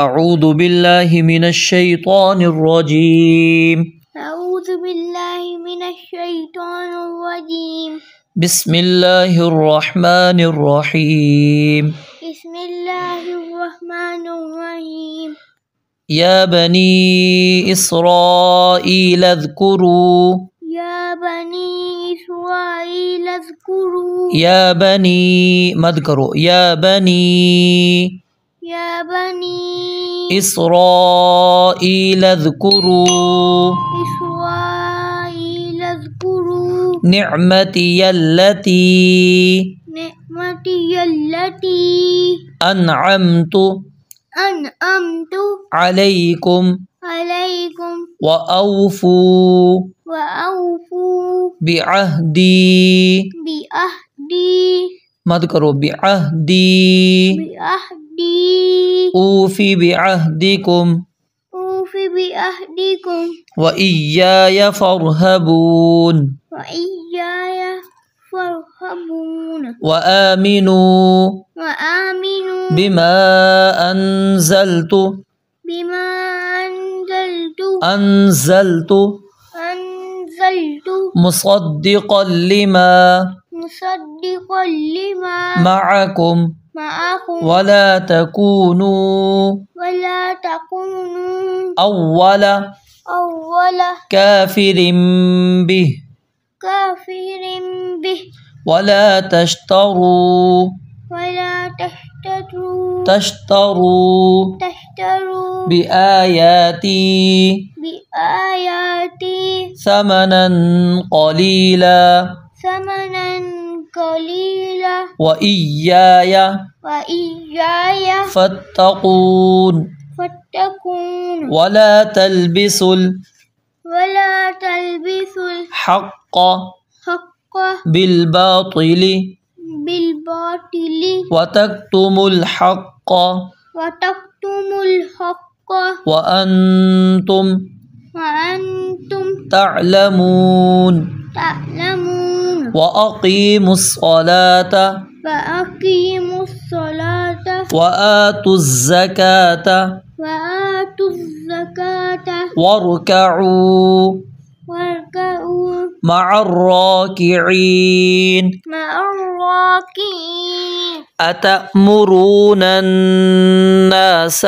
أعوذ بالله من الشيطان الرجيم. أعوذ بالله من الشيطان الرجيم. بسم الله الرحمن الرحيم. بسم الله الرحمن الرحيم. يا بني إسرائيل اذكروا. يا بني إسرائيل اذكروا. يا بني مذكروا. يا بني إسرائيل اذكروا. إسرائيل اذكروا. نعمتي التي أنعمت عليكم وأوفوا بعهدي مذكروا بعهدي أوفي بعهدكم وإياي فارهبون. وآمنوا بما أنزلت مصدقا لما معكم ولا تكونوا أول كافر به ولا تشتروا بآياتي ثمنا قليلا وإياي فاتقون. ولا تلبسوا الحق بالباطل وتكتموا الحق وأنتم تعلمون. وأقيموا الصلاة وآتوا الزكاة واركعوا مع الراكعين. أتأمرون الناس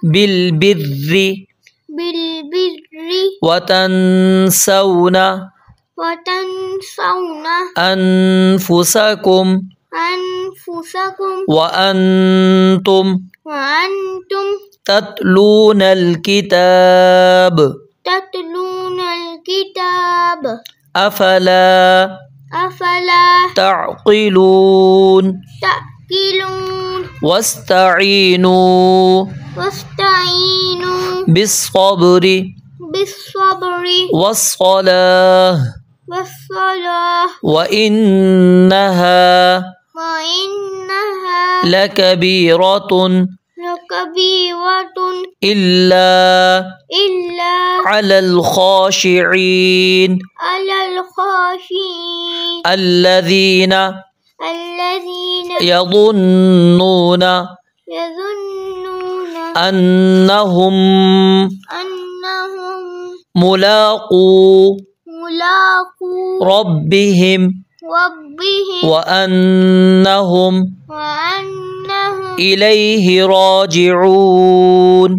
بالبر وتنسون أنفسكم وأنتم تتلون الكتاب أفلا تعقلون. واستعينوا بالصبر والصلاة وإنها لكبيرة إلا على الخاشعين الذين يظنون أنهم ملاقو ربهم وأنهم إليه راجعون.